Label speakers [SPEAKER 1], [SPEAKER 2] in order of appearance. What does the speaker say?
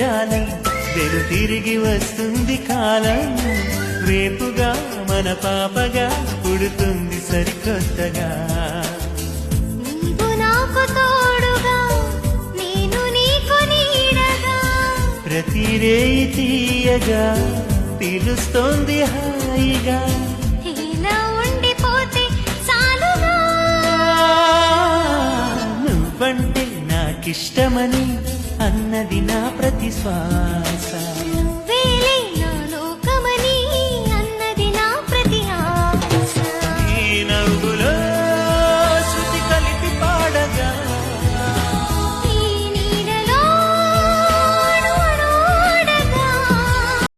[SPEAKER 1] భావజాలం వెను తిరిగి వస్తుంది కాలం రేపుగా మన పాపగా పుడుతుంది సరికొత్తగా
[SPEAKER 2] నీవు నాకు తోడుగా నేను నీకు నీడగా
[SPEAKER 1] ప్రతి రేయి తీయగా పిలుస్తోంది హాయిగా
[SPEAKER 2] ఇలా ఉండిపోతే చాలుగా
[SPEAKER 1] నువ్వంటే నాకిష్టమని అన్నది నా ప్రతి శ్వాస